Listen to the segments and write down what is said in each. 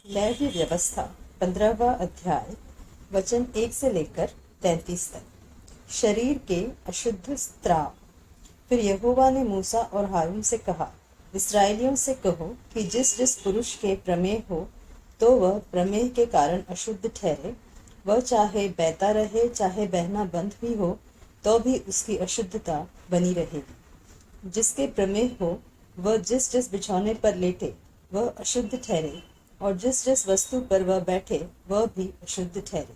दैवीय व्यवस्था 15वां अध्याय वचन 1 से लेकर 33 तक। शरीर के अशुद्ध स्त्राव। फिर यहोवा ने मूसा और हारून से कहा, इस्राएलियों से कहो कि जिस जिस पुरुष के प्रमेह हो तो वह प्रमेह के कारण अशुद्ध ठहरे, वह चाहे बहता रहे चाहे बहना बंद भी हो तो भी उसकी अशुद्धता बनी रहेगी। जिसके प्रमेह हो वह जिस जिस बिछौने पर लेटे वह अशुद्ध ठहरे, और जिस जिस वस्तु पर वह बैठे वह भी अशुद्ध ठहरे।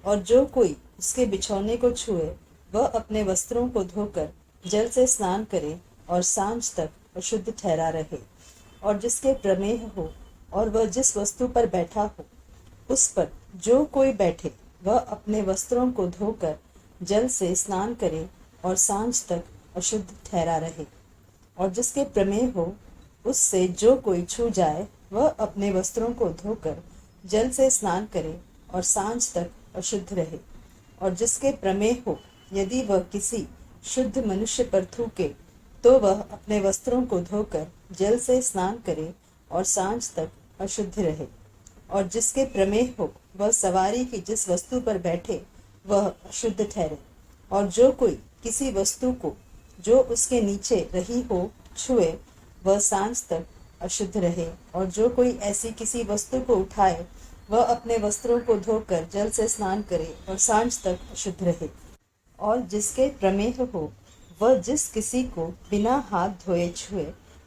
और जो कोई उसके बिछौने को छुए वह अपने वस्त्रों को धोकर जल से स्नान करे और सांझ तक अशुद्ध ठहरा रहे। और जिसके प्रमेह हो और वह जिस वस्तु पर बैठा हो उस पर जो कोई बैठे वह अपने वस्त्रों को धोकर जल से स्नान करे और सांझ तक अशुद्ध ठहरा रहे। और जिसके प्रमेह हो उससे जो कोई छू जाए वह अपने वस्त्रों को धोकर जल से स्नान करे और सांझ तक अशुद्ध रहे। और जिसके प्रमेह हो यदि वह किसी शुद्ध मनुष्य पर थूके तो वह अपने वस्त्रों को धोकर जल से स्नान करे और सांझ तक अशुद्ध रहे। और जिसके प्रमेह हो वह सवारी की जिस वस्तु पर बैठे वह अशुद्ध ठहरे। और जो कोई किसी वस्तु को जो उसके नीचे रही हो छुए वह सांझ तक अशुद्ध रहे। और जो कोई ऐसी किसी वस्तु को उठाए वह अपने वस्त्रों को धोकर जल से स्नान करे और सांझ तक अशुद्ध रहे। और जिसके प्रमेह हो वह जिस किसी को बिना हाथ धोए छुए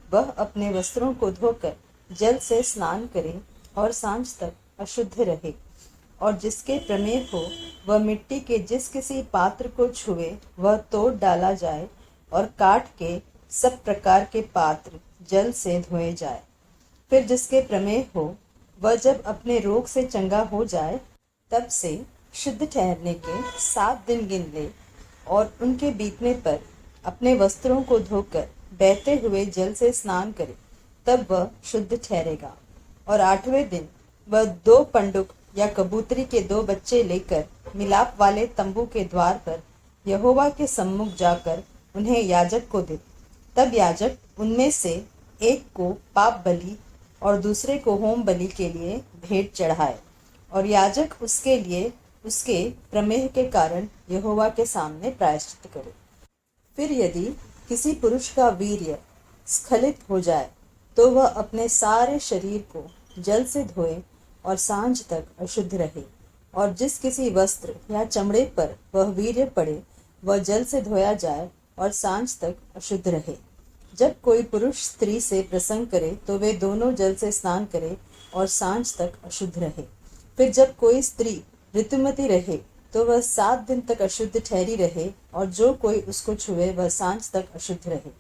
वह अपने वस्त्रों को धोकर जल से स्नान करे और सांझ तक अशुद्ध रहे। और जिसके प्रमेह हो वह मिट्टी के जिस किसी पात्र को छुए वह तोड़ डाला जाए और काठ के सब प्रकार के पात्र जल से धोए जाए। फिर जिसके प्रमेह हो वह जब अपने रोग से चंगा हो जाए तब से शुद्ध ठहरने के 7 दिन गिन ले और उनके बीतने पर अपने वस्त्रों को धोकर बहते हुए जल से स्नान करे, तब वह शुद्ध ठहरेगा। और 8वें दिन वह 2 पंडुक या कबूतरी के 2 बच्चे लेकर मिलाप वाले तंबू के द्वार पर यहोवा के सम्मुख जाकर उन्हें याजक को दे। तब याजक उनमें से एक को पाप बलि और दूसरे को होम बलि के लिए भेंट चढ़ाए। और याजक उसके लिए उसके प्रमेह के कारण यहोवा के सामने प्रायश्चित करे। फिर यदि किसी पुरुष का वीर्य स्खलित हो जाए तो वह अपने सारे शरीर को जल से धोए और सांझ तक अशुद्ध रहे। और जिस किसी वस्त्र या चमड़े पर वह वीर्य पड़े वह जल से धोया जाए और सांझ तक अशुद्ध रहे। जब कोई पुरुष स्त्री से प्रसंग करे तो वे दोनों जल से स्नान करे और सांझ तक अशुद्ध रहे। फिर जब कोई स्त्री ऋतुमती रहे तो वह 7 दिन तक अशुद्ध ठहरी रहे, और जो कोई उसको छुए वह सांझ तक अशुद्ध रहे।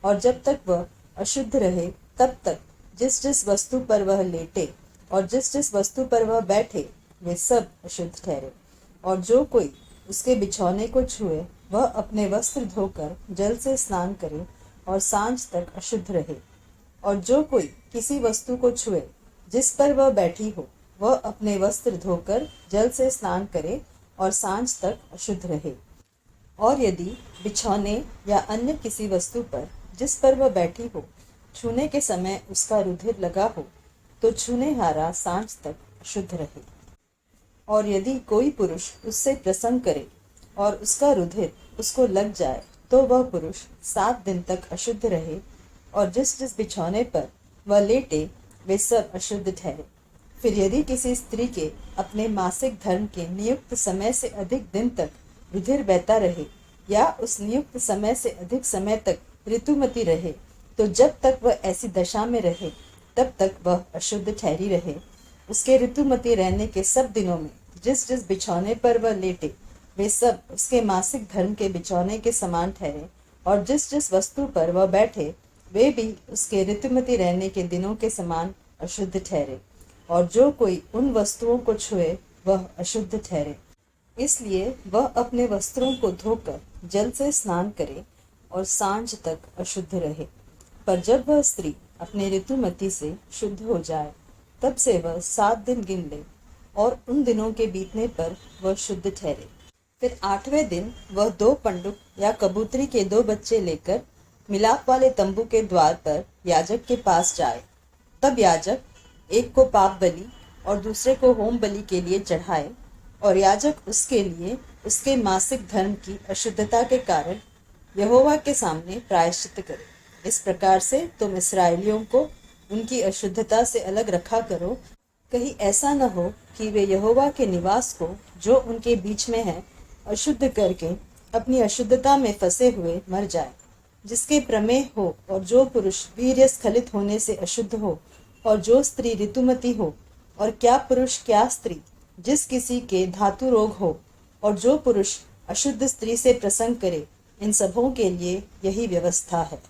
और जब तक वह अशुद्ध रहे तब तक जिस जिस वस्तु पर वह लेटे और जिस जिस वस्तु पर वह बैठे वे सब अशुद्ध ठहरे। और जो कोई उसके बिछौने को छुए वह अपने वस्त्र धोकर जल से स्नान करे और सांझ तक अशुद्ध रहे। और जो कोई किसी वस्तु को छुए जिस पर वह बैठी हो वह अपने वस्त्र धोकर जल से स्नान करे और सांझ तक अशुद्ध रहे। और यदि बिछौने या अन्य किसी वस्तु पर जिस पर वह बैठी हो छूने के समय उसका रुधिर लगा हो तो छूने हारा सांझ तक अशुद्ध रहे। और यदि कोई पुरुष उससे प्रसंग करे और उसका रुधिर उसको लग जाए तो वह पुरुष 7 दिन तक अशुद्ध रहे, और जिस जिस बिछौने पर वह लेटे वे सब अशुद्ध ठहरे। फिर यदि किसी स्त्री के अपने मासिक धर्म के नियुक्त समय से अधिक दिन तक रुधिर बहता रहे या उस नियुक्त समय से अधिक समय तक ऋतुमती रहे तो जब तक वह ऐसी दशा में रहे तब तक वह अशुद्ध ठहरी रहे। उसके ऋतुमती रहने के सब दिनों में जिस जिस बिछौने पर वह लेटे वे सब उसके मासिक धर्म के बिछौने के समान ठहरे। और जिस जिस वस्तु पर वह बैठे वे भी उसके ऋतुमती रहने के दिनों के समान अशुद्ध ठहरे। और जो कोई उन वस्तुओं को छुए वह अशुद्ध ठहरे। इसलिए वह अपने वस्त्रों को धोकर जल से स्नान करे और सांझ तक अशुद्ध रहे। पर जब वह स्त्री अपने ऋतुमती से शुद्ध हो जाए तब से वह 7 दिन गिन ले और उन दिनों के बीतने पर वह शुद्ध ठहरे। फिर 8वें दिन वह 2 पंडुक या कबूतरी के 2 बच्चे लेकर मिलाप वाले तंबू के द्वार पर याजक के पास जाए। तब याजक एक को पाप बलि और दूसरे को होम बलि के लिए चढ़ाए, और याजक उसके लिए उसके मासिक धर्म की अशुद्धता के कारण यहोवा के सामने प्रायश्चित करे। इस प्रकार से तुम इस्राएलियों को उनकी अशुद्धता से अलग रखा करो। कहीं ऐसा न हो कि वे यहोवा के निवास को जो उनके बीच में है अशुद्ध करके अपनी अशुद्धता में फंसे हुए मर जाए। जिसके प्रमेह हो और जो पुरुष वीर्य स्खलित होने से अशुद्ध हो और जो स्त्री ऋतुमती हो, और क्या पुरुष क्या स्त्री जिस किसी के धातु रोग हो, और जो पुरुष अशुद्ध स्त्री से प्रसंग करे, इन सबों के लिए यही व्यवस्था है।